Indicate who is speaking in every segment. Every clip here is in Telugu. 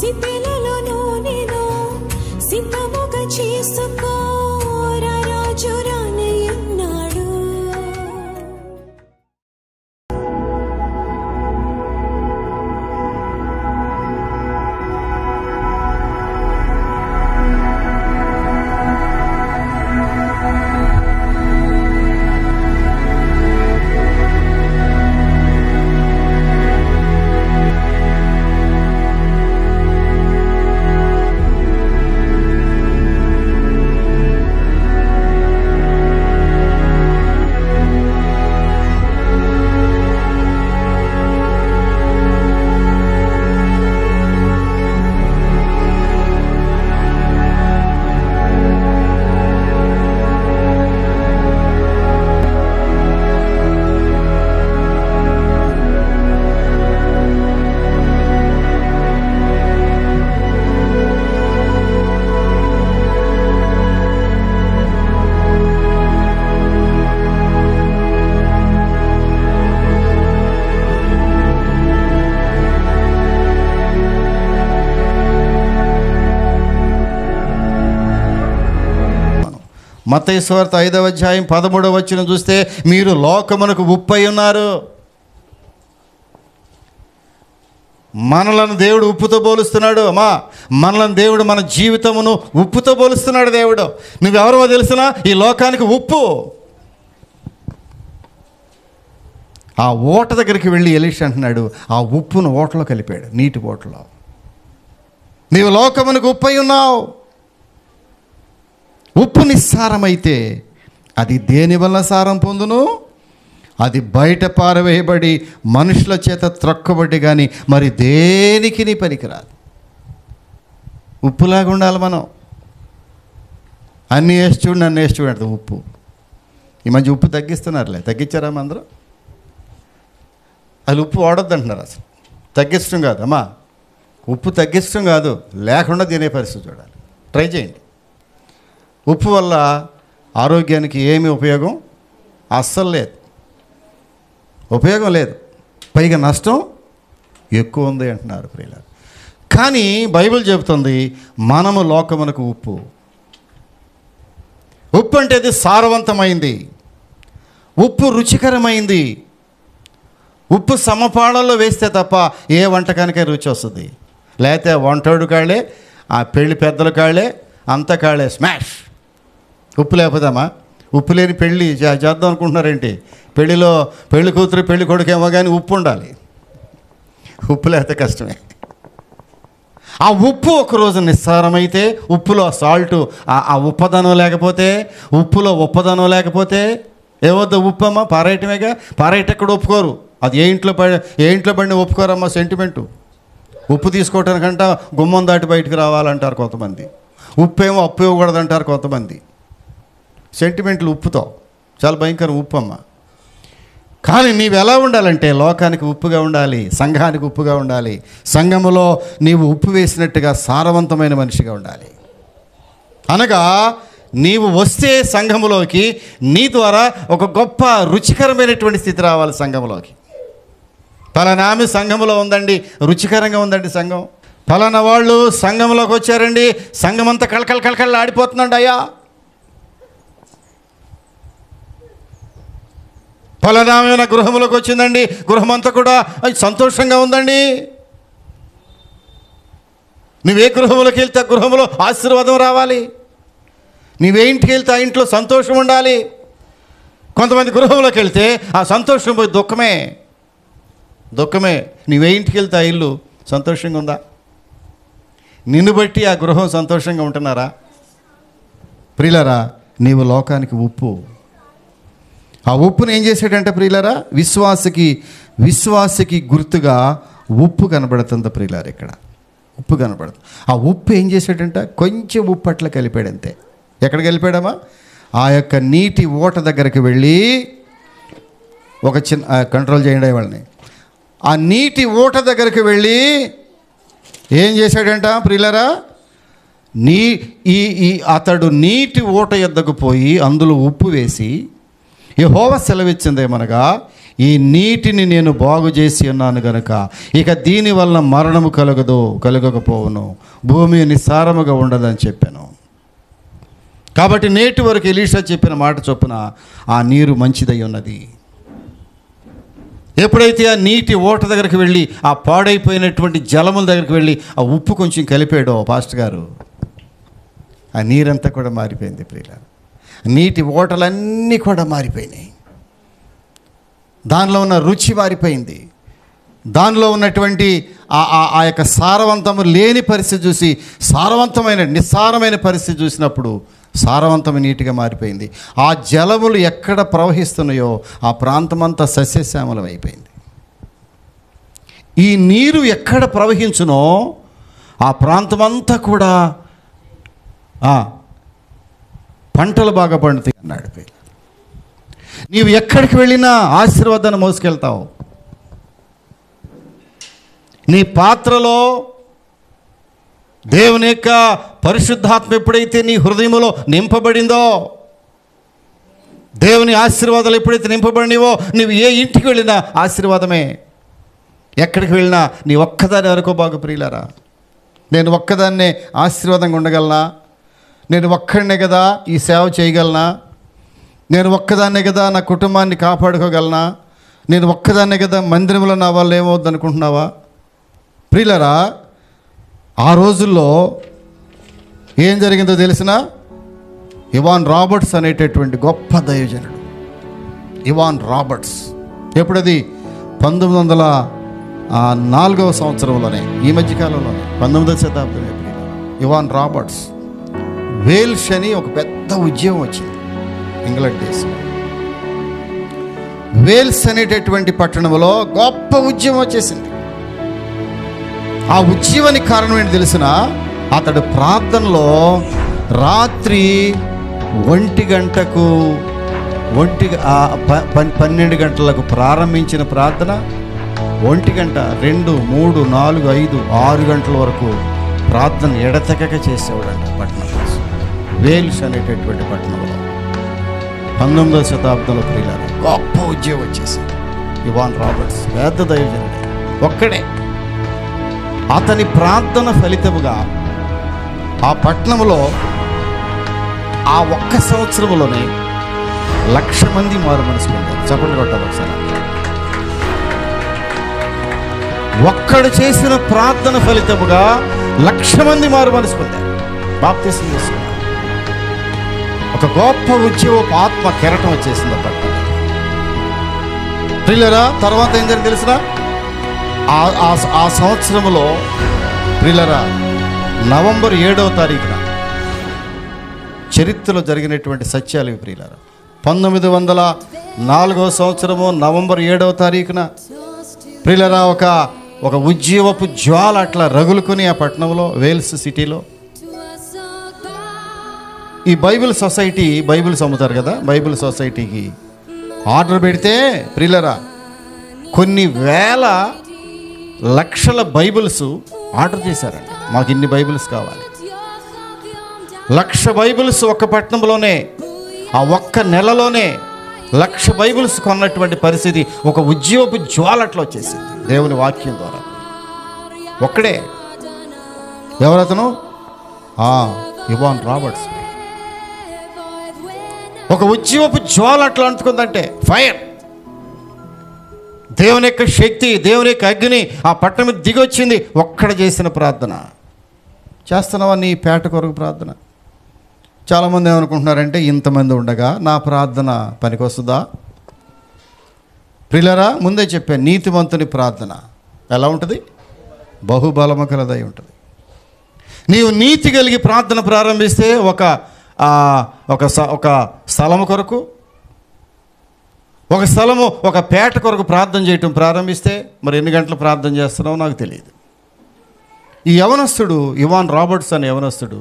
Speaker 1: సిపెలలో నేను సిద్ధముగా చేసుకో రాజు రానయ్యన్నాడు.
Speaker 2: మత్తయి సువార్త 5వ అధ్యాయం 13వ వచనం చూస్తే మీరు లోకమునకు ఉప్పై ఉన్నారు. మనలను దేవుడు ఉప్పుతో పోలుస్తున్నాడు. అమ్మా, మనలను దేవుడు మన జీవితమును ఉప్పుతో పోలుస్తున్నాడు. దేవుడు నువ్వెవరో తెలిసినా ఈ లోకానికి ఉప్పు. ఆ ఓట దగ్గరికి వెళ్ళి ఎలీషా అంటున్నాడు, ఆ ఉప్పును ఓటలో కలిపాడు, నీటి ఓటలో. నీవు లోకమునకు ఉప్పై ఉన్నావు. ఉప్పు నిస్సారమైతే అది దేని వల్ల సారం పొందును? అది బయట పారవేయబడి మనుషుల చేత త్రొక్కబడి కానీ మరి దేనికి నీ పనికిరాదు. ఉప్పులాగా ఉండాలి మనం. అన్నీ వేసి చూడండి, అన్నీ వేసి చూడండి. ఉప్పు ఈ మధ్య ఉప్పు తగ్గిస్తున్నారులే. తగ్గించారా అందరూ? అది ఉప్పు వాడొద్దు అంటున్నారు. అసలు తగ్గించడం కాదు అమ్మా, ఉప్పు తగ్గించడం కాదు, లేకుండా తినే పరిస్థితి చూడాలి. ట్రై చేయండి. ఉప్పు వల్ల ఆరోగ్యానికి ఏమి ఉపయోగం? అస్సలు లేదు, ఉపయోగం లేదు. పైగా నష్టం ఎక్కువ ఉంది అంటున్నారు ప్రియులారా. కానీ బైబిల్ చెబుతుంది మనము లోకమునకు ఉప్పు. ఉప్పు అంటే అది సారవంతమైంది, ఉప్పు రుచికరమైంది. ఉప్పు సమపాళల్లో వేస్తే తప్ప ఏ వంటకానికే రుచి వస్తుంది. లేకపోతే వంటోడు కాళ్ళే, ఆ పెళ్లి పెద్దల కాళ్ళే, అంత కాళ్ళే స్మాష్. ఉప్పు లేకపోదామా? ఉప్పు లేని పెళ్ళి చేద్దాం అనుకుంటున్నారేంటి? పెళ్ళిలో పెళ్లి కూతురు పెళ్లి కొడుకేమో కానీ ఉప్పు ఉండాలి. ఉప్పు లేకపోతే కష్టమే. ఆ ఉప్పు ఒకరోజు నిస్సారమైతే, ఉప్పులో సాల్టు ఆ ఉప్పదనం లేకపోతే, ఉప్పులో ఉప్పదనం లేకపోతే ఏవద్దు ఉప్పు అమ్మ పారేయటమేగా. పారేయట ఎక్కడ ఒప్పుకోరు. అది ఏ ఇంట్లో పడిన ఒప్పుకోరమ్మా. సెంటిమెంటు. ఉప్పు తీసుకోవటానికంట గుమ్మం దాటి బయటకు రావాలంటారు కొంతమంది. ఉప్పు ఏమో అప్పు ఇవ్వకూడదంటారు కొంతమంది. సెంటిమెంట్లు ఉప్పుతో చాలా భయంకరం ఉప్పు అమ్మ. కానీ నీవు ఎలా ఉండాలంటే లోకానికి ఉప్పుగా ఉండాలి, సంఘానికి ఉప్పుగా ఉండాలి. సంఘములో నీవు ఉప్పు వేసినట్టుగా సారవంతమైన మనిషిగా ఉండాలి. అనగా నీవు వస్తే సంఘములోకి నీ ద్వారా ఒక గొప్ప రుచికరమైనటువంటి స్థితి రావాలి సంఘములోకి. పలానా ఆమె సంఘములో ఉందండి, రుచికరంగా ఉందండి సంఘం. పలానా వాళ్ళు సంఘంలోకి వచ్చారండి, సంఘం అంతా కళకళ ఆడిపోతుందండి అయ్యా. ఫలనామైన గృహంలోకి వచ్చిందండి, గృహం అంతా కూడా సంతోషంగా ఉందండి. నువ్వే గృహంలోకి వెళ్తే ఆ గృహంలో ఆశీర్వాదం రావాలి. నువ్వే ఇంటికి వెళ్తే ఆ ఇంట్లో సంతోషం ఉండాలి. కొంతమంది గృహంలోకి వెళ్తే ఆ సంతోషం పోయి దుఃఖమే. నువ్వే ఇంటికి వెళ్తే ఆ ఇల్లు సంతోషంగా ఉందా? నిన్ను బట్టి ఆ గృహం సంతోషంగా ఉంటున్నారా? ప్రియులారా, నీవు లోకానికి ఉప్పు. ఆ ఉప్పును ఏం చేశాడంటే ప్రియులారా, విశ్వాసికి గుర్తుగా ఉప్పు కనబడుతుంది ప్రియులారా. ఇక్కడ ఉప్పు కనబడుతుంది. ఆ ఉప్పు ఏం చేశాడంటే కొంచెం ఉప్పు అట్లా కలిపాడంతే. ఎక్కడికి వెళ్ళిపోయాడమ్మా? ఆ యొక్క నీటి ఓట దగ్గరికి వెళ్ళి ఒక చిన్న కంట్రోల్ చేయండి వాళ్ళని. ఆ నీటి ఓట దగ్గరికి వెళ్ళి ఏం చేశాడంట ప్రియులారా, అతడు నీటి ఓట యొద్దకు పోయి అందులో ఉప్పు వేసి, యెహోవా సెలవిచ్చిందేమనగా ఈ నీటిని నేను బాగు చేసి ఉన్నాను గనుక ఇక దీనివల్ల మరణము కలగకపోవును, భూమి నిస్సారముగా ఉండదని చెప్పాను. కాబట్టి నేటి వరకు ఎలీషా చెప్పిన మాట చొప్పున ఆ నీరు మంచిదై ఉన్నది. ఎప్పుడైతే ఆ నీటి ఓట దగ్గరికి వెళ్ళి ఆ పాడైపోయినటువంటి జలముల దగ్గరికి వెళ్ళి ఆ ఉప్పు కొంచెం కలిపాడో పాస్టర్ గారు, ఆ నీరంతా కూడా మారిపోయింది ప్రియులారా. నీటి ఓటలన్నీ కూడా మారిపోయినాయి. దానిలో ఉన్న రుచి మారిపోయింది. దానిలో ఉన్నటువంటి ఆ యొక్క సారవంతము లేని పరిస్థితి చూసి నిస్సారమైన పరిస్థితి చూసినప్పుడు సారవంతమైన నీటిగా మారిపోయింది. ఆ జలములు ఎక్కడ ప్రవహిస్తున్నాయో ఆ ప్రాంతమంతా సస్యశ్యామలం అయిపోయింది. ఈ నీరు ఎక్కడ ప్రవహించునో ఆ ప్రాంతమంతా కూడా పంటలు బాగా పండుతాయి అన్నాడు. నీవు ఎక్కడికి వెళ్ళినా ఆశీర్వాదాన్ని మోసుకెళ్తావు. నీ పాత్రలో దేవుని యొక్క పరిశుద్ధాత్మ ఎప్పుడైతే నీ హృదయంలో నింపబడిందో, దేవుని ఆశీర్వాదాలు ఎప్పుడైతే నింపబడినవో, నువ్వు ఏ ఇంటికి వెళ్ళినా ఆశీర్వాదమే. ఎక్కడికి వెళ్ళినా నీ ఒక్కదాన్ని అనుకో బాగా ప్రియులారా. నేను ఒక్కదాన్నే ఆశీర్వాదంగా ఉండగలనా? నేను ఒక్కడనే కదా ఈ సేవ చేయగలనా? నేను ఒక్కదాన్నే కదా నా కుటుంబాన్ని కాపాడుకోగలనా? నేను ఒక్కదాన్నే కదా మందిరంలో నా వాళ్ళు ఏమవుద్ది అనుకుంటున్నావా? ప్రియులారా, ఆ రోజుల్లో ఏం జరిగిందో తెలిసిన? ఇవాన్ రాబర్ట్స్ అనేటటువంటి గొప్ప దైవజనుడు ఇవాన్ రాబర్ట్స్, ఎప్పుడది 1904వ సంవత్సరంలోనే, ఈ మధ్యకాలంలోనే 19వ శతాబ్దం. ఇవాన్ రాబర్ట్స్ వేల్స్ అని ఒక పెద్ద ఉద్యమం వచ్చింది ఇంగ్లాండ్ దేశంలో. వేల్స్ అనేటటువంటి పట్టణంలో గొప్ప ఉద్యమం వచ్చేసింది. ఆ ఉద్యమానికి కారణం ఏంటి తెలిసిన? అతడు ప్రార్థనలో రాత్రి 1 గంటకు 12 గంటలకు ప్రారంభించిన ప్రార్థన 1 గంట 2, 3, 4, 5, 6 గంటల వరకు ప్రార్థన ఎడతెగక చేసేవాడంట పట్టణంలో. వేల్స్ అనేటటువంటి పట్టణంలో 19వ శతాబ్దంలో ప్రియులారా గొప్ప ఉద్యమం వచ్చేసింది. ఇవాన్ రాబర్ట్స్ పెద్ద దైవజనుడు ఒక్కడే. అతని ప్రార్థన ఫలితముగా ఆ పట్టణంలో ఆ ఒక్క సంవత్సరంలోనే 1,00,000 మంది మారు మనసు పొందారు. చప్పట్లు కొట్టాలి ఒకసారి. ఒక్కడు చేసిన ప్రార్థన ఫలితముగా 1,00,000 మంది మారు మనసు పొందారు, బాప్తిసం తీసుకున్నారు. ఒక గొప్ప ఉద్యమపు ఆత్మ కెరటం వచ్చేసింది ఆ పట్టణం. ప్రియులారా, తర్వాత ఏం జరిగింది తెలిసిన? ఆ సంవత్సరంలో ప్రియులారా నవంబర్ 7వ తారీఖున చరిత్రలో జరిగినటువంటి సత్యాలు ఇవి ప్రియులారా. 1904వ సంవత్సరము నవంబర్ 7వ తారీఖున ప్రియులారా ఒక ఉద్యమపు జ్వాల అట్లా రగులుకొని ఆ పట్టణంలో, వేల్స్ సిటీలో ఈ బైబిల్ సొసైటీ బైబిల్స్ అమ్ముతారు కదా, బైబిల్ సొసైటీకి ఆర్డర్ పెడితే ప్రియులారా కొన్ని వేల లక్షల బైబిల్స్ ఆర్డర్ చేశారండి. మాకు ఇన్ని బైబిల్స్ కావాలి. 1,00,000 బైబిల్స్ ఒక్క పట్టణంలోనే, ఆ ఒక్క నెలలోనే 1,00,000 బైబిల్స్ కొన్నటువంటి పరిస్థితి ఒక ఉద్యమపు జ్వాలట్లో వచ్చేసింది దేవుని వాక్యం ద్వారా. ఒక్కడే. ఎవరతను? Evan Roberts. ఒక ఉద్యమపు జ్వాల అట్లా అంటుకుందంటే ఫైర్, దేవుని యొక్క శక్తి, దేవుని యొక్క అగ్ని ఆ పట్టణం మీద దిగొచ్చింది. ఒక్కడ చేసిన ప్రార్థన. చేస్తున్నావా నీ పేట కొరకు ప్రార్థన? చాలామంది ఏమనుకుంటున్నారంటే ఇంతమంది ఉండగా నా ప్రార్థన పనికొస్తుందా? ప్రియులారా, ముందే చెప్పాను, నీతిమంతుని ప్రార్థన ఎలా ఉంటుంది? బహుబలము కలదై ఉంటుంది. నీవు నీతి కలిగి ప్రార్థన ప్రారంభిస్తే ఒక స్థలము కొరకు, ఒక స్థలము, ఒక పేట కొరకు ప్రార్థన చేయటం ప్రారంభిస్తే మరి ఎన్ని గంటలు ప్రార్థన చేస్తున్నావో నాకు తెలియదు. ఈ యవనస్తుడు ఇవాన్ రాబర్ట్స్ అనే యవనస్తుడు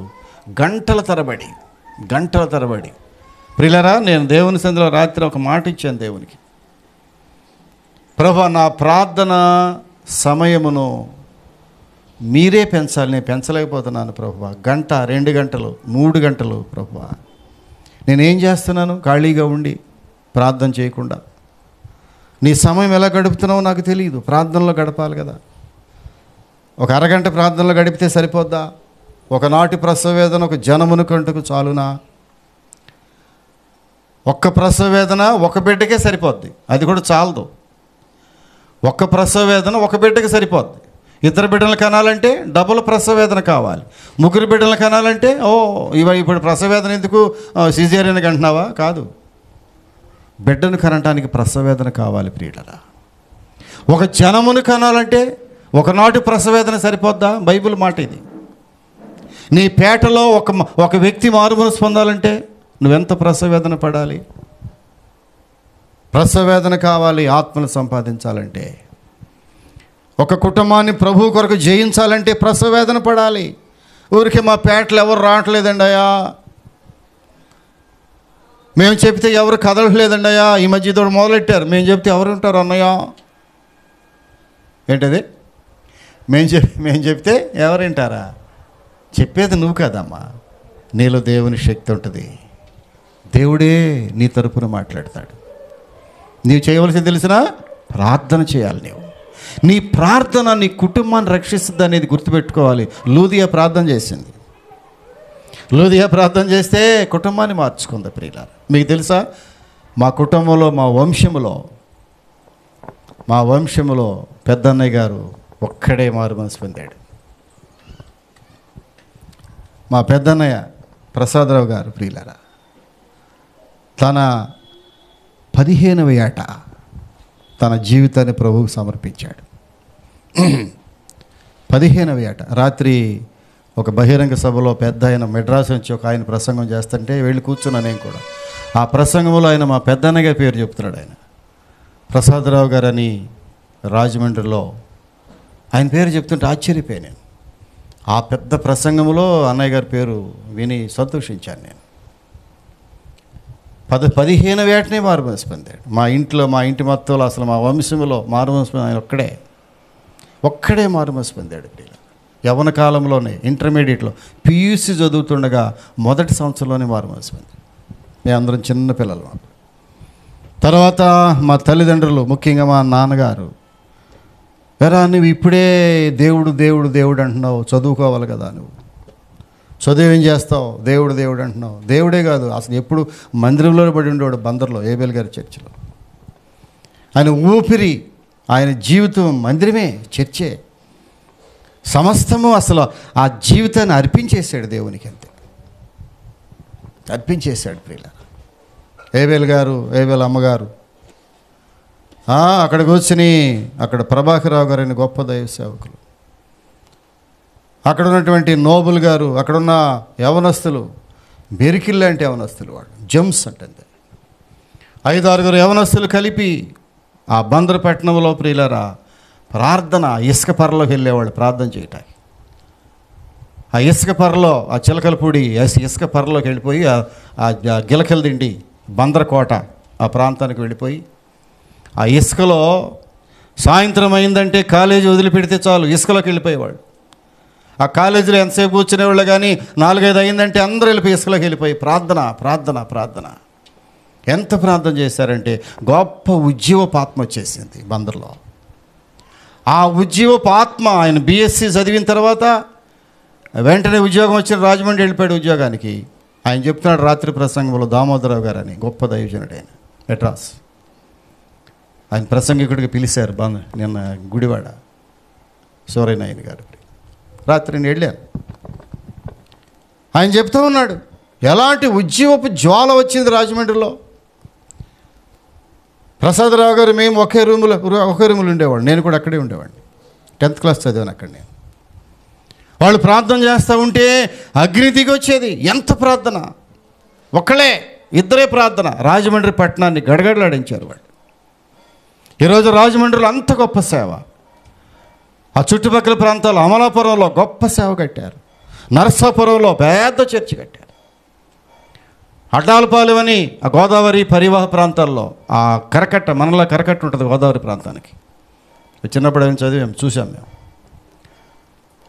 Speaker 2: గంటల తరబడి ప్రియులారా, నేను దేవుని సన్నిధిలో రాత్రి ఒక మాట ఇచ్చాను దేవునికి. ప్రభువా, నా ప్రార్థన సమయమును మీరే పెంచాలి, నేను పెంచలేకపోతున్నాను ప్రభువా. 1 గంట 2 గంటలు 3 గంటలు ప్రభువా నేనేం చేస్తున్నాను ఖాళీగా ఉండి ప్రార్థన చేయకుండా? నీ సమయం ఎలా గడుపుతున్నావో నాకు తెలియదు. ప్రార్థనలో గడపాలి కదా. ఒక అరగంట ప్రార్థనలో గడిపితే సరిపోద్దా? ఒకనాటి ప్రసవ వేదన ఒక జనమును కంటుకు చాలునా? ఒక్క ప్రసవ వేదన ఒక బిడ్డకే సరిపోద్ది, అది కూడా చాలదు. ఒక్క ప్రసవ వేదన ఒక బిడ్డకి సరిపోద్ది. ఇద్దరు బిడ్డలు కనాలంటే డబుల్ ప్రసవ వేదన కావాలి. ముగ్గురు బిడ్డలు కనాలంటే ఇప్పుడు ప్రసవ వేదన ఎందుకు, సిజేరియన్ అంటున్నావా? కాదు, బిడ్డను కనటానికి ప్రసవ వేదన కావాలి ప్రియులరా. ఒక జనమును కనాలంటే ఒకనాటి ప్రసవ వేదన సరిపోద్దా? బైబిల్ మాట ఇది. నీ పేటలో ఒక వ్యక్తి మారుమనసు పొందాలంటే నువ్వెంత ప్రసవ వేదన పడాలి? ప్రసవ వేదన కావాలి ఆత్మను సంపాదించాలంటే. ఒక కుటుంబాన్ని ప్రభు కొరకు జయించాలంటే ప్రసవ వేదన పడాలి. ఊరికి మా పేటలు ఎవరు రావట్లేదండి అయ్యా, మేము చెప్తే ఎవరు కదలట్లేదండి అయ్యా, ఈ మధ్య ఇదోడు మొదలెట్టారు, మేము చెప్తే ఎవరు ఉంటారు అన్నయ్య? ఏంటది? మేము చెప్తే ఎవరు వింటారా? చెప్పేది నువ్వు కాదమ్మా, నీలో దేవుని శక్తి ఉంటుంది. దేవుడే నీ తరపున మాట్లాడతాడు. నీవు చేయవలసింది తెలిసినా ప్రార్థన చేయాలి. నీ ప్రార్థన నీ కుటుంబాన్ని రక్షిస్తుంది అనేది గుర్తుపెట్టుకోవాలి. లూదియా ప్రార్థన చేసింది. లూదియా ప్రార్థన చేస్తే కుటుంబాన్ని మార్చుకుంది ప్రియులారా. మీకు తెలుసా, మా కుటుంబంలో మా వంశములో పెద్దన్నయ్య గారు ఒక్కడే మారు మనసు పొందాడు. మా పెద్దన్నయ్య ప్రసాదరావు గారు ప్రియులారా, తన 15వ ఏట తన జీవితాన్ని ప్రభువుకు సమర్పించాడు. 15వ ఏట రాత్రి ఒక బహిరంగ సభలో పెద్ద ఆయన మెడ్రాస్ నుంచి ఒక ఆయన ప్రసంగం చేస్తుంటే వెళ్ళి కూర్చున్నాను నేను కూడా. ఆ ప్రసంగంలో ఆయన మా పెద్దన్నయ్య గారి పేరు చెప్తున్నాడు. ఆయన ప్రసాదరావు గారు అని రాజమండ్రిలో ఆయన పేరు చెప్తుంటే ఆశ్చర్యపోయాను నేను. ఆ పెద్ద ప్రసంగంలో అన్నయ్య గారి పేరు విని సంతోషించాను నేను. 15వ ఏటనే మారుమనసు పొందాడు. మా ఇంటి మొత్తంలో అసలు మా వంశంలో మారుమనసు ఆయన ఒక్కడే మారుమనసు పొందాడు. యవ్వన కాలంలోనే ఇంటర్మీడియట్లో పియూసీ చదువుతుండగా మొదటి సంవత్సరంలోనే మారుమనసు పొందాడు. మేము అందరం చిన్న పిల్లలు. తర్వాత మా తల్లిదండ్రులు, ముఖ్యంగా మా నాన్నగారు, ఎరా నువ్వు ఇప్పుడే దేవుడు దేవుడు దేవుడు అంటున్నావు, చదువుకోవాలి కదా, నువ్వు చదువు ఏం చేస్తావు, దేవుడు దేవుడు అంటున్నావు. దేవుడే కాదు, అసలు ఎప్పుడు మందిరంలో పడి ఉండేవాడు బందర్లో ఏబేల్ గారి చర్చిలో. ఆయన ఊపిరి, ఆయన జీవితం మందిరమే, చర్చే, సమస్తము అసలు ఆ జీవితాన్ని అర్పించేశాడు దేవునికి. అంతే అర్పించేశాడు ప్రియుల. ఏబేల్ అమ్మగారు అక్కడికి వచ్చి అక్కడ ప్రభాకరరావు గారు గొప్ప దైవ సేవకులు, అక్కడ ఉన్నటువంటి నోబుల్ గారు, అక్కడున్న యవనస్తులు, బెరికిల్లాంటి యవనస్తులు, వాడు జమ్స్ అంటే 5-6 యవనస్తులు కలిపి ఆ బందరపట్నంలో ప్రియులరా ప్రార్థన, ఇసుక పర్రలోకి వెళ్ళేవాళ్ళు ప్రార్థన చేయటానికి. ఆ ఇసుక పర్రలో, ఆ చిలకలపూడి ఇసుక పర్రలోకి వెళ్ళిపోయి ఆ గిలకల దిండి బందరకోట ఆ ప్రాంతానికి వెళ్ళిపోయి ఆ ఇసుకలో సాయంత్రం అయిందంటే కాలేజీ వదిలిపెడితే చాలు ఇసుకలోకి వెళ్ళిపోయేవాళ్ళు. ఆ కాలేజీలో ఎంతసేపు కూర్చునేవాళ్ళు, కానీ 4-5 అయిందంటే అందరూ వెళ్ళిపోయి ఇసుకలోకి వెళ్ళిపోయి ప్రార్థన ప్రార్థన ప్రార్థన. ఎంత ప్రార్థన చేశారంటే గొప్ప ఉజ్జీవపు ఆత్మ వచ్చేసింది బందర్లో. ఆ ఉజ్జీవపు ఆత్మ, ఆయన బీఎస్సీ చదివిన తర్వాత వెంటనే ఉద్యోగం వచ్చిన రాజమండ్రి వెళ్ళిపోయాడు ఉద్యోగానికి. ఆయన చెప్తున్నాడు రాత్రి ప్రసంగంలో, దామోదరరావు గారు అని గొప్ప దైవజనుడు ఆయన, మెడ్రాస్. ఆయన ప్రసంగికుడికి పిలిచారు నిన్న గుడివాడ సూర్యనారాయణ గారు. రాత్రి నేను వెళ్ళాను. ఆయన చెప్తూ ఉన్నాడు ఎలాంటి ఉజ్జీవపు జ్వాల వచ్చింది రాజమండ్రిలో. ప్రసాదరావు గారు మేము ఒకే రూములో ఉండేవాడు, నేను కూడా అక్కడే ఉండేవాడిని. 10th క్లాస్ చదివాను అక్కడ నేను. వాళ్ళు ప్రార్థన చేస్తూ ఉంటే అగ్ని దిగి వచ్చేది. ఎంత ప్రార్థన! ఒక్కళ్ళే 2 ప్రార్థన. రాజమండ్రి పట్టణాన్ని గడగడలాడించారు వాళ్ళు. ఈరోజు రాజమండ్రిలో అంత గొప్ప సేవ. ఆ చుట్టుపక్కల ప్రాంతాల్లో అమలాపురంలో గొప్ప సేవ కట్టారు. నరసాపురంలో పెద్ద చర్చి కట్టారు. అడ్డాలపాలెం అని ఆ గోదావరి పరివాహ ప్రాంతాల్లో ఆ కరకట్ట, మనలో కరకట్ట ఉంటుంది గోదావరి ప్రాంతానికి. చిన్నప్పుడు ఏం చదివాం, చూసాం మేము.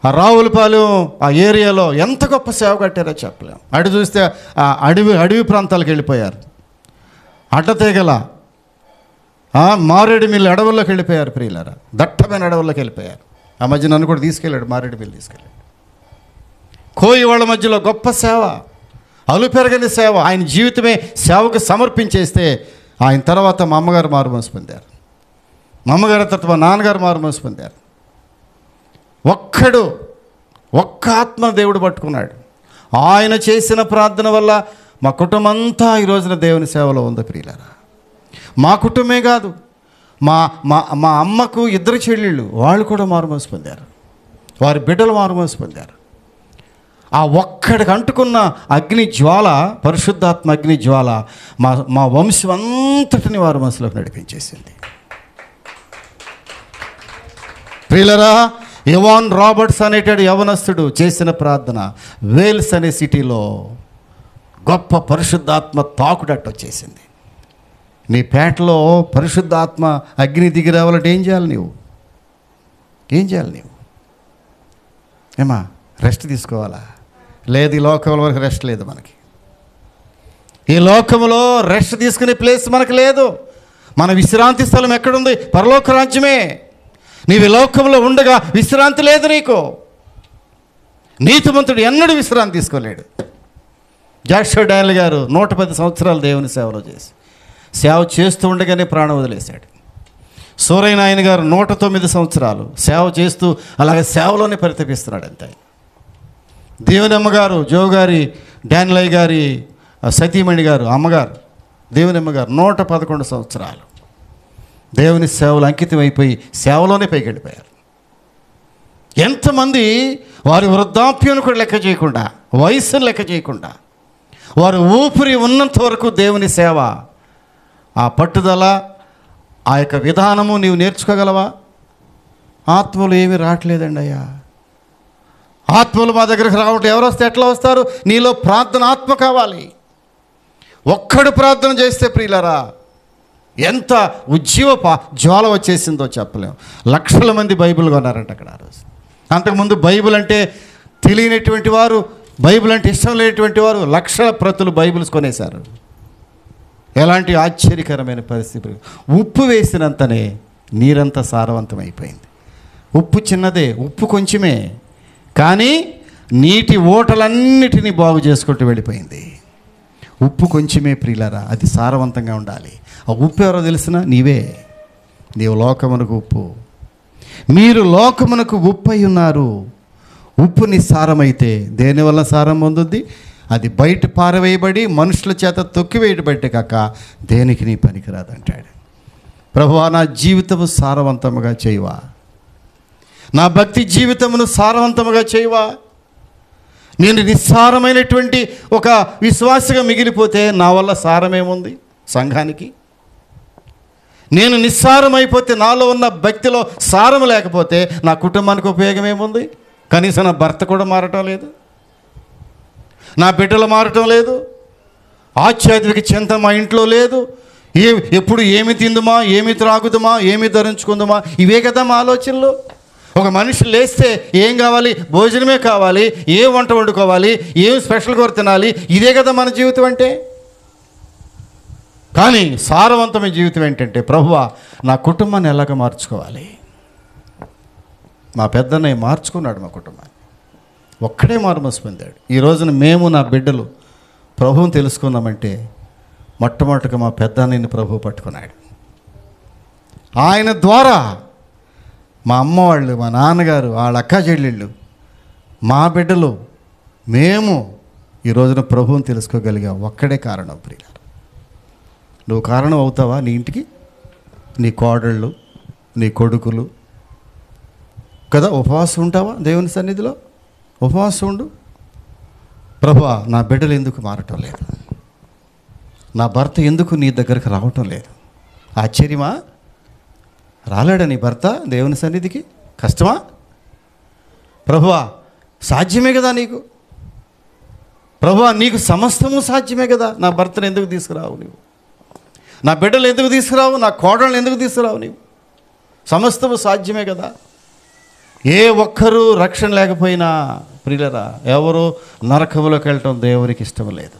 Speaker 2: ఆ రావులపాలెం ఆ ఏరియాలో ఎంత గొప్ప సేవ కట్టారో చెప్పలేము. అటు చూస్తే ఆ అడవి ప్రాంతాలకు వెళ్ళిపోయారు. అడ్డతీగల మారేడుమిల్లి అడవుల్లోకి వెళ్ళిపోయారు ప్రియులారా, దట్టమైన అడవుల్లోకి వెళ్ళిపోయారు. ఆ మధ్య నన్ను కూడా తీసుకెళ్ళాడు, మారేడుమిల్లి తీసుకెళ్ళాడు. కోయి వాళ్ళ మధ్యలో గొప్ప సేవ, అలుపెరగని సేవ, ఆయన జీవితమే సేవకు సమర్పించేస్తే ఆయన తర్వాత మా అమ్మగారు మారుమనసు పొందారు. మా అమ్మగారి తర్వాత మా నాన్నగారు మారుమనసు పొందారు. ఒక్క ఆత్మ దేవుడు పట్టుకున్నాడు. ఆయన చేసిన ప్రార్థన వల్ల మా కుటుంబం అంతా ఈ రోజున దేవుని సేవలో ఉంది ప్రియులారా. మా కుటుంబమే కాదు, మా మా మా అమ్మకు 2 చెల్లెళ్ళు, వాళ్ళు కూడా మారుమనసు పొందారు. వారి బిడ్డలు మారుమనసు పొందారు. ఆ ఒక్కడికి అంటుకున్న అగ్ని జ్వాల, పరిశుద్ధాత్మ అగ్ని జ్వాల మా వంశం అంతటిని వారు మనసులోకి నడిపించేసింది. ప్రియులరా, ఇవాన్ రాబర్ట్స్ అనేటాడు యవనస్తుడు చేసిన ప్రార్థన వేల్స్ అనే సిటీలో గొప్ప పరిశుద్ధాత్మ తాకుడట్టు వచ్చేసింది. నీ పేటలో పరిశుద్ధాత్మ అగ్ని దిగి రావాలంటే ఏం చేయాలి నీవు? ఏమా రెస్ట్ తీసుకోవాలా? లేదు, ఈ లోకంలో వరకు రెస్ట్ లేదు మనకి. ఈ లోకంలో రెస్ట్ తీసుకునే ప్లేస్ మనకు లేదు. మన విశ్రాంతి స్థలం ఎక్కడుంది? పరలోక రాజ్యమే. నీవు ఈ లోకంలో ఉండగా విశ్రాంతి లేదు నీకు. నీతిమంతుడు ఎన్నడూ విశ్రాంతి తీసుకోలేడు. జాషువా డానియల్ గారు 110 సంవత్సరాలు దేవుని సేవలో చేసి సేవ చేస్తూ ఉండగానే ప్రాణం వదిలేశాడు. సూర్యనారాయణ గారు 109 సంవత్సరాలు సేవ చేస్తూ అలాగే సేవలోనే పరితపిస్తున్నాడు అంతే. దేవుని అమ్మగారు జోగారి డానియల్ గారి సతీమణి గారు అమ్మగారు దేవుని అమ్మగారు 111 సంవత్సరాలు దేవుని సేవలు అంకితం అయిపోయి సేవలోనే పైకి వెళ్ళిపోయారు. ఎంతమంది వారి వృద్ధాప్యం కూడా లెక్క చేయకుండా, వయస్సును లెక్క చేయకుండా, వారు ఊపిరి ఉన్నంత వరకు దేవుని సేవ, ఆ పట్టుదల, ఆ యొక్క విధానము నీవు నేర్చుకోగలవా? ఆత్మలు ఏమీ రావట్లేదండి అయ్యా. ఆత్మలు మా దగ్గరకు రావటం ఎవరు వస్తే ఎట్లా వస్తారు? నీలో ప్రార్థన ఆత్మ కావాలి. ఒక్కడు ప్రార్థన చేస్తే ప్రియులరా ఎంత ఉజ్జీవ జ్వాల వచ్చేసిందో చెప్పలేము. లక్షల మంది బైబిల్ కొన్నారంట అక్కడ ఆ రోజు. అంతకుముందు బైబిల్ అంటే తెలియనటువంటి వారు, బైబిల్ అంటే ఇష్టం లేనటువంటి వారు లక్షల ప్రతులు బైబిల్స్ కొనేశారు. ఎలాంటి ఆశ్చర్యకరమైన పరిస్థితి! ఉప్పు వేసినంతనే నీరంతా సారవంతమైపోయింది. ఉప్పు చిన్నదే, ఉప్పు కొంచెమే, కానీ నీటి ఓటలన్నిటినీ బాగు చేసుకుంటూ వెళ్ళిపోయింది. ఉప్పు కొంచెమే ప్రియులారా, అది సారవంతంగా ఉండాలి. ఆ ఉప్పు ఎవరో తెలిసిన? నీవు లోకమునకు ఉప్పు. మీరు లోకమునకు ఉప్పు అయి ఉన్నారు. ఉప్పు నిస్సారమైతే దేనివల్ల సారం పొందుద్ది? అది బయట పారవేయబడి మనుషుల చేత తొక్కివేయబట్టే కాక దేనికి నీ పనికిరాదంటాడు. ప్రభువా, నా జీవితము సారవంతముగా చేయవా? నా భక్తి జీవితమును సారవంతముగా చేయవా? నేను నిస్సారమైనటువంటి ఒక విశ్వాసగా మిగిలిపోతే నా వల్ల సారమేముంది సంఘానికి? నేను నిస్సారమైపోతే, నాలో ఉన్న భక్తిలో సారం లేకపోతే నా కుటుంబానికి ఉపయోగం ఏముంది? కనీసం నా భర్త కూడా మారటం లేదు, నా బిడ్డలు మారటం లేదు, ఆధ్యాత్మిక చింత మా ఇంట్లో లేదు. ఎప్పుడు ఏమి తిందుమా, ఏమి త్రాగుదుమా, ఏమి ధరించుకుందుమా, ఇవే కదా మా ఆలోచనలు. ఒక మనిషి లేస్తే ఏం కావాలి? భోజనమే కావాలి. ఏం వంట వండుకోవాలి, ఏం స్పెషల్ కూర తినాలి, ఇదే కదా మన జీవితం అంటే. కానీ సారవంతమైన జీవితం ఏంటంటే, ప్రభువా నా కుటుంబాన్ని ఎలాగ మార్చుకోవాలి? మా పెద్దన్నయ్య మార్చుకున్నాడు మా కుటుంబాన్ని. ఒక్కడే మారుమనసు పొందాడు. ఈ రోజున మేము నా బిడ్డలు ప్రభువుని తెలుసుకుందామంటే మొట్టమొదటిగా మా పెద్దన్నయ్యని ప్రభువు పట్టుకున్నాడు. ఆయన ద్వారా మా అమ్మ వాళ్ళు, మా నాన్నగారు, వాళ్ళ అక్క చెల్లెళ్ళు, మా బిడ్డలు, మేము ఈ రోజున ప్రభువుని తెలుసుకోగలిగాం. ఒక్కడే కారణం ప్రియులారా. నువ్వు కారణం అవుతావా? నీ ఇంటికి నీ కోడళ్ళు, నీ కొడుకులు కదా. ఉపవాసం ఉంటావా దేవుని సన్నిధిలో? ఉపవాసం ఉండు. ప్రభువా, నా బిడ్డలు ఎందుకు మారటం లేదు? నా భర్త ఎందుకు నీ దగ్గరకు రావటం లేదు? ఆశ్చర్యమా? రాలేడా నీ భర్త దేవుని సన్నిధికి? కష్టమా? ప్రభువా సాధ్యమే కదా నీకు. ప్రభువా నీకు సమస్తము సాధ్యమే కదా. నా భర్తను ఎందుకు తీసుకురావు నీవు? నా బిడ్డలు ఎందుకు తీసుకురావు? నా కోడళ్ళని ఎందుకు తీసుకురావు నీవు? సమస్తము సాధ్యమే కదా. ఏ ఒక్కరూ రక్షణ లేకపోయినా ప్రియులరా, ఎవరు నరకములోకి వెళ్ళటం దేవునికి ఇష్టం లేదు.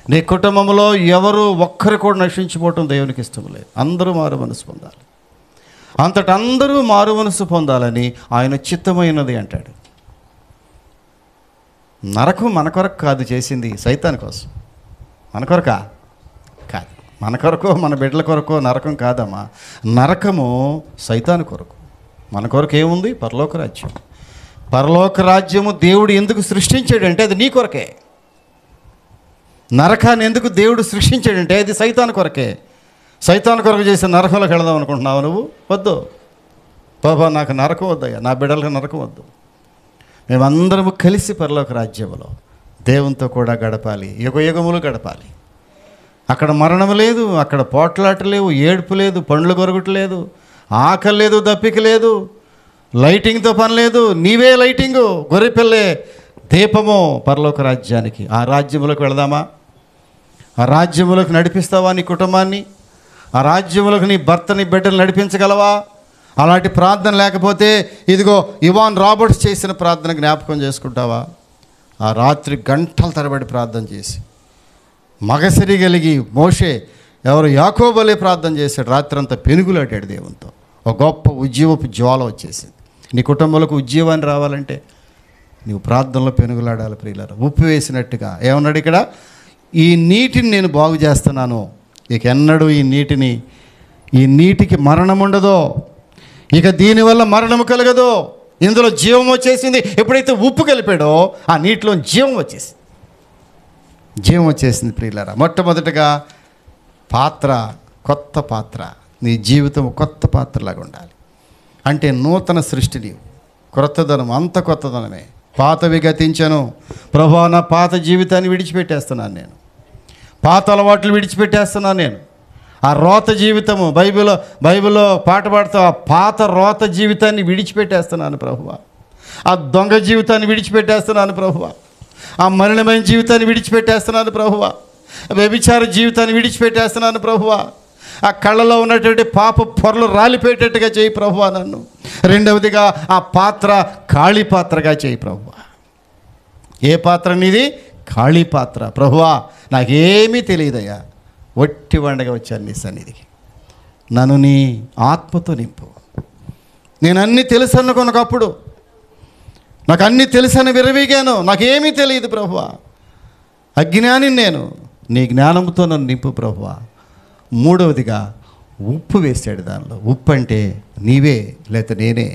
Speaker 2: నీ కుటుంబంలో ఎవరు ఒక్కరు కూడా నశించిపోవటం దేవునికి ఇష్టం లేదు. అందరూ మారు మనసు పొందాలి. అంతట అందరూ మారు మనసు పొందాలని ఆయన చిత్తమైనది అంటాడు. నరకం మన కొరకు కాదు చేసింది, సైతాన్ కోసం. మన కొరకా కాదు, మన కొరకు మన బిడ్డల కొరకు నరకం కాదమ్మా. నరకము సైతాన్ కొరకు. మన కొరకు ఏముంది? పరలోక రాజ్యం. పరలోక రాజ్యము దేవుడు ఎందుకు సృష్టించాడంటే అది నీ కొరకే. నరకాన్ని ఎందుకు దేవుడు సృష్టించాడంటే అది సైతాన్ కొరకే. సైతాన్ కొరకు చేసే నరకంలోకి వెళదాం అనుకుంటున్నావు నువ్వు? వద్దు బాబా, నాకు నరకం వద్దయ్యా, నా బిడ్డలకు నరకం వద్దు. మేమందరము కలిసి పరలోక రాజ్యంలో దేవునితో కూడా గడపాలి, యుగయుగములు గడపాలి. అక్కడ మరణం లేదు, అక్కడ పోట్లాట లేవు, ఏడుపు లేదు, పండ్లు కొరగట లేదు, ఆకలి లేదు, దప్పిక లేదు, లైటింగ్తో పని లేదు. నీవే లైటింగు, గొర్రెపిల్లే దీపము పరలోక రాజ్యానికి. ఆ రాజ్యములకు వెళదామా? ఆ రాజ్యములకు నడిపిస్తావా నీ కుటుంబాన్ని? ఆ రాజ్యములకు నీ భర్తని బిడ్డలు నడిపించగలవా? అలాంటి ప్రార్థన లేకపోతే ఇదిగో ఇవాన్ రాబర్ట్స్ చేసిన ప్రార్థన జ్ఞాపకం చేసుకుంటావా? ఆ రాత్రి గంటల తరబడి ప్రార్థన చేసి మగసిరి కలిగి మోషే ఎవరు యాకోబులే ప్రార్థన చేశాడు. రాత్రి అంతా పెనుగులాడాడు దేవునితో. ఒక గొప్ప ఉజ్జీవపు జ్వాల వచ్చేసింది. నీ కుటుంబంలోకి ఉజ్జీవాన్ని రావాలంటే నీవు ప్రార్థనలో పెనుగులాడాలి ప్రియులారా. ఉప్పు వేసినట్టుగా ఏమన్నాడు ఇక్కడ? ఈ నీటిని నేను బాగు చేస్తున్నాను, ఇక ఎన్నడూ ఈ నీటికి మరణం ఉండదో, ఇక దీనివల్ల మరణము కలగదో, ఇందులో జీవం వచ్చేసింది. ఎప్పుడైతే ఉప్పు కలిపాడో ఆ నీటిలో జీవం వచ్చేసింది ప్రియులారా. మొట్టమొదటిగా పాత్ర, కొత్త పాత్ర. నీ జీవితం కొత్త పాత్రలాగా ఉండాలి. అంటే నూతన సృష్టి, నీవు క్రొత్తదనం, అంత కొత్తదనమే. పాతవి గతించను ప్రభువా, నా పాత జీవితాన్ని విడిచిపెట్టేస్తున్నాను నేను, పాత అలవాట్లు విడిచిపెట్టేస్తున్నాను నేను. ఆ రోత జీవితము, బైబిల్లో పాట పాడుతూ ఆ పాత రోత జీవితాన్ని విడిచిపెట్టేస్తున్నాను ప్రభువా, ఆ దొంగ జీవితాన్ని విడిచిపెట్టేస్తున్నాను ప్రభువా, ఆ మరణమైన జీవితాన్ని విడిచిపెట్టేస్తున్నాను ప్రభువా, వ్యభిచార జీవితాన్ని విడిచిపెట్టేస్తున్నాను ప్రభువా, ఆ కళ్ళలో ఉన్నటువంటి పాప పొరలు రాలిపోయేటట్టుగా చేయి ప్రభువా నన్ను. రెండవదిగా ఆ పాత్ర ఖాళీ పాత్రగా చేయి ప్రభువా. ఏ పాత్ర నీది? ఖాళీ పాత్ర. ప్రభువా నాకేమీ తెలియదయ్యా, ఒట్టి వండగా వచ్చాను నీ సన్నిధికి, నన్ను నీ ఆత్మతో నింపు. నేను అన్నీ తెలుసు అనుకున్నప్పుడు, నాకు అన్నీ తెలుసని విరవీగాను, నాకేమీ తెలియదు ప్రభువా, అజ్ఞాని నేను, నీ జ్ఞానంతో నన్ను నింపు ప్రభువా. మూడవదిగా ఉప్పు వేసాడు దానిలో. ఉప్పు అంటే నీవే లేక నేనే.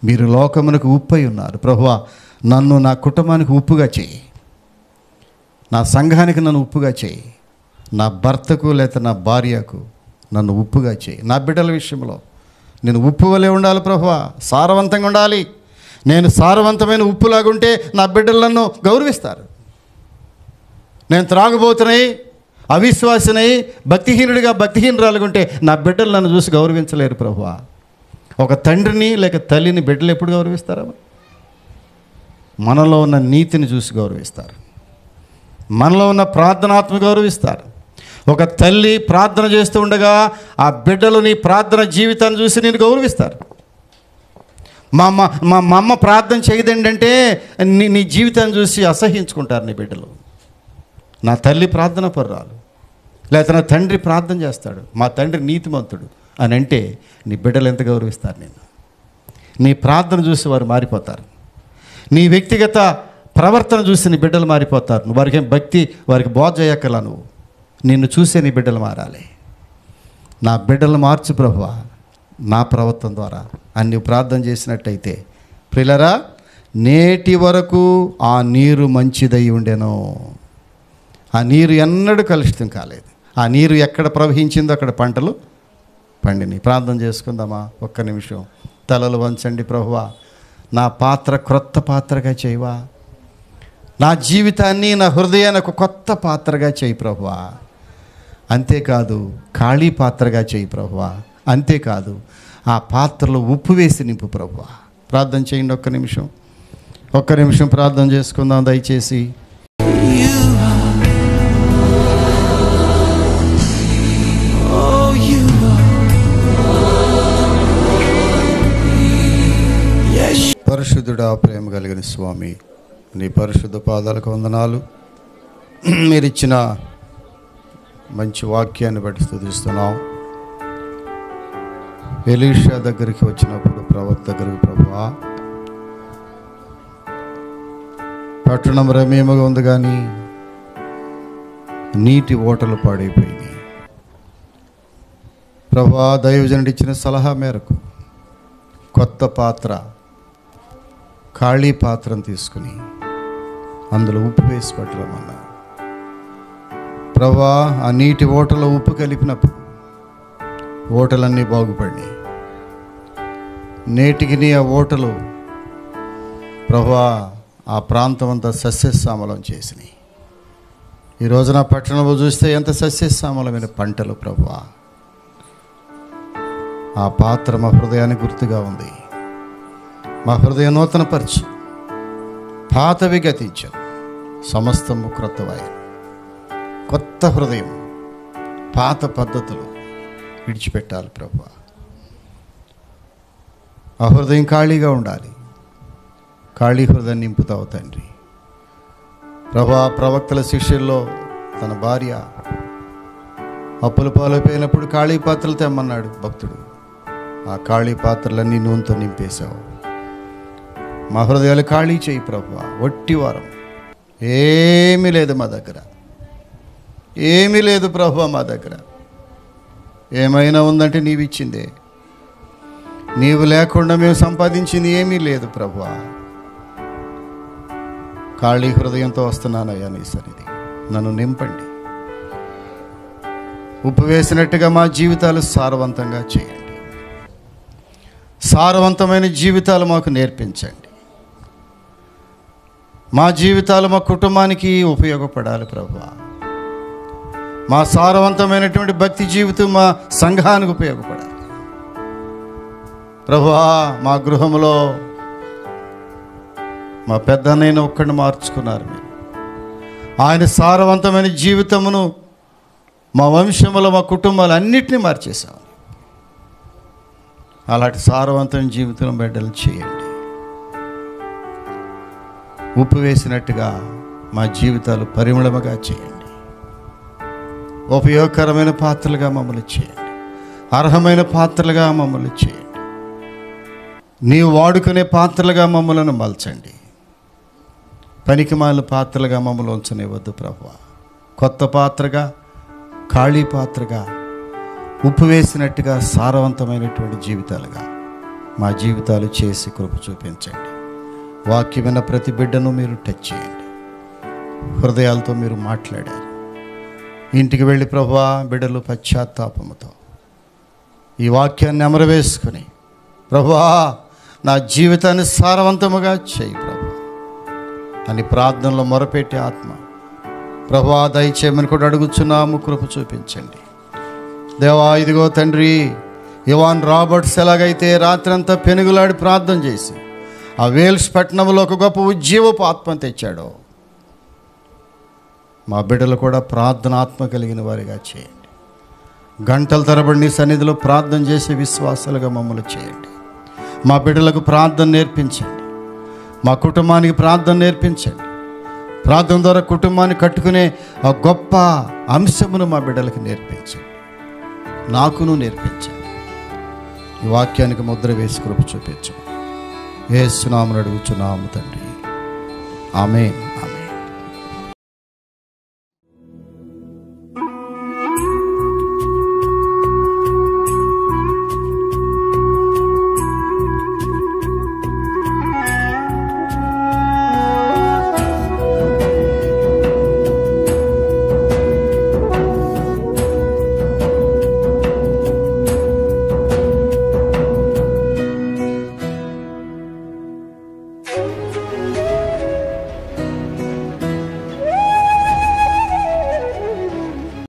Speaker 2: మీరు లోకమునకు ఉప్పు అయి ఉన్నారు ప్రభువా, నన్ను నా కుటుంబానికి ఉప్పుగా చేయి, నా సంఘానికి నన్ను ఉప్పుగా చేయి, నా భర్తకు లేక నా భార్యకు నన్ను ఉప్పుగా చేయి. నా బిడ్డల విషయంలో నేను ఉప్పు వలె ఉండాలి ప్రభువా, సారవంతంగా ఉండాలి. నేను సారవంతమైన ఉప్పులాగుంటే నా బిడ్డలు నన్ను గౌరవిస్తారు. నేను త్రాగుబోతున్నై, అవిశ్వాసినై, భక్తిహీనురాలుగుంటే నా బిడ్డలు నన్ను చూసి గౌరవించలేరు ప్రభువా. ఒక తండ్రిని లేక తల్లిని బిడ్డలు ఎప్పుడు గౌరవిస్తారా? మనలో ఉన్న నీతిని చూసి గౌరవిస్తారు, మనలో ఉన్న ప్రార్థనాత్మ గౌరవిస్తారు. ఒక తల్లి ప్రార్థన చేస్తూ ఉండగా ఆ బిడ్డలు నీ ప్రార్థన జీవితాన్ని చూసి నేను గౌరవిస్తారు. మా అమ్మ ప్రార్థన చేయదండి అంటే నీ జీవితాన్ని చూసి అసహ్యించుకుంటారు నీ బిడ్డలు. నా తల్లి ప్రార్థన పర్రాలు, లేకపోతే నా తండ్రి ప్రార్థన చేస్తాడు, మా తండ్రి నీతిమంతుడు అని అంటే నీ బిడ్డలు ఎంత గౌరవిస్తారు నేను. నీ ప్రార్థన చూసి వారు మారిపోతారు. నీ వ్యక్తిగత ప్రవర్తన చూసి నీ బిడ్డలు మారిపోతారు. నువ్వు వారికి భక్తి వారికి బోధ చేయక్కలా, నువ్వు నిన్ను చూసే నీ బిడ్డలు మారాలి. నా బిడ్డలు మార్చు ప్రభువా నా ప్రవర్తన ద్వారా అని నువ్వు ప్రార్థన చేసినట్టయితే ప్రియులారా, నేటి వరకు ఆ నీరు మంచిదై ఉండెను. ఆ నీరు ఎన్నడూ కలుషితం కాలేదు. ఆ నీరు ఎక్కడ ప్రవహించిందో అక్కడ పంటలు పండిని. ప్రార్థన చేసుకుందామా? ఒక్క నిమిషం తలలు వంచండి. ప్రభువా నా పాత్ర క్రొత్త పాత్రగా చేయవా, నా జీవితాన్ని నా హృదయాన్ని ఒక కొత్త పాత్రగా చేయి ప్రభువా. అంతేకాదు ఖాళీ పాత్రగా చేయి ప్రభువా. అంతేకాదు ఆ పాత్రలో ఉప్పు వేసి నింపు ప్రభువా. ప్రార్థన చేయండి. ఒక్క నిమిషం ప్రార్థన చేసుకుందాం దయచేసి. పరిశుద్ధుడా, ప్రేమ కలిగిన స్వామి, నీ పరిశుద్ధ పాదాలకు వందనాలు. మీరిచ్చిన మంచి వాక్యాన్ని బట్టి స్తుతిస్తున్నాం. ఎలీషా దగ్గరికి వచ్చినప్పుడు ప్రవక్త దగ్గరికి, ప్రభువా పట్టణం రమ్యముగా ఉంది కానీ నీటి ఓటలు పాడైపోయింది. ప్రభువా దైవజనుడు ఇచ్చిన సలహా మేరకు కొత్త పాత్ర, ఖాళీ పాత్రను తీసుకుని అందులో ఉప్పు వేసి పట్టరమన్నా. ప్రభువా ఆ నీటి ఓటలో ఉప్పు కలిపినప్పుడు ఓటలన్నీ బాగుపడినాయి. నేటికి ఆ ఓటలు ప్రభువా ఆ ప్రాంతం అంతా సస్యశ్యామలం చేసినాయి. ఈ రోజున పట్టణంలో చూస్తే ఎంత సస్యశ్యామలమైన పంటలు ప్రభువా. ఆ పాత్ర మా హృదయానికి గుర్తుగా ఉంది. మా హృదయం నూతనపరచు, పాతవి గతించను, సమస్తము క్రొత్తవాయి. కొత్త హృదయం, పాత పద్ధతులు విడిచిపెట్టాలి ప్రభువా. ఆ హృదయం ఖాళీగా ఉండాలి. ఖాళీ హృదయం నింపుతావు తండ్రి. ప్రభువా ప్రవక్తల శిష్యుల్లో తన భార్య అప్పుల పాలైపోయినప్పుడు ఖాళీ పాత్రలు తెమ్మన్నాడు భక్తుడు. ఆ ఖాళీ పాత్రలన్నీ నూనెతో నింపేశావు. మా హృదయాలు ఖాళీ చేయి ప్రభువా. వట్టివారం, ఏమీ లేదు మా దగ్గర, ఏమీ లేదు ప్రభువా మా దగ్గర. ఏమైనా ఉందంటే నీవు ఇచ్చిందే. నీవు లేకుండా మేము సంపాదించింది ఏమీ లేదు ప్రభువా. ఖాళీ హృదయంతో వస్తున్నానయ్యా నీ సన్నిధి. నన్ను నింపండి. ఉప్పు వేసినట్టుగా మా జీవితాలు సారవంతంగా చేయండి. సారవంతమైన జీవితాలు మాకు నేర్పించండి. మా జీవితాలు మా కుటుంబానికి ఉపయోగపడాలి ప్రభువా. మా సారవంతమైనటువంటి భక్తి జీవితం మా సంఘానికి ఉపయోగపడాలి ప్రభువా. మా గృహంలో మా పెద్దన్నయ్యను ఒక్కడిని మార్చుకున్నారు మీరు. ఆయన సారవంతమైన జీవితమును మా వంశములో, మా కుటుంబాలు అన్నిటినీ మార్చేశాము. అలాంటి సారవంతమైన జీవితం బిడ్డలు చేయండి. ఉప్పు వేసినట్టుగా మా జీవితాలు పరిమళముగా చేయండి. ఉపయోగకరమైన పాత్రలుగా మమ్మల్ని చేయండి. అర్హమైన పాత్రలుగా మమ్మల్ని చేయండి. నీవు వాడుకునే పాత్రలుగా మమ్మల్ని మలచండి. పనికిమాలిన పాత్రలుగా మమ్మల్ని ఉంచనివ్వద్దు ప్రభువా. కొత్త పాత్రగా, ఖాళీ పాత్రగా, ఉప్పు వేసినట్టుగా సారవంతమైనటువంటి జీవితాలుగా మా జీవితాలు చేసి కృప చూపించండి. వాక్యమైన ప్రతి బిడ్డను మీరు టచ్ చేయండి. హృదయాలతో మీరు మాట్లాడారు. ఇంటికి వెళ్ళి ప్రభువా బిడ్డలు పశ్చాత్తాపముతో ఈ వాక్యాన్ని అమరవేసుకుని, ప్రభువా నా జీవితాన్ని సారవంతముగా చేయి ప్రభువా అని ప్రార్థనలో మొరపెట్టి ఆత్మ ప్రభువా దయచేయమని కూడా అడుగుచున్నాము. కృప చూపించండి దేవా. ఇదిగో తండ్రి, యోవాన్ రాబర్ట్స్ ఎలాగైతే రాత్రంతా పెనుగులాడి ప్రార్థన చేసి ఆ వేల్స్ పట్టణంలో ఒక గొప్ప ఉజ్జీవపు ఆత్మను తెచ్చాడో, మా బిడ్డలు కూడా ప్రార్థన ఆత్మ కలిగిన వారిగా చేయండి. గంటల తరబడి నీ సన్నిధిలో ప్రార్థన చేసే విశ్వాసాలుగా మమ్మల్ని చేయండి. మా బిడ్డలకు ప్రార్థన నేర్పించండి. మా కుటుంబానికి ప్రార్థన నేర్పించండి. ప్రార్థన ద్వారా కుటుంబాన్ని కట్టుకునే ఆ గొప్ప అంశమును మా బిడ్డలకు నేర్పించండి. నాకును నేర్పించండి. ఈ వాక్యానికి ముద్ర వేసి కృప చూపించండి. యేసు నామమున అడుగుచున్నాము తండ్రి. ఆమేన్.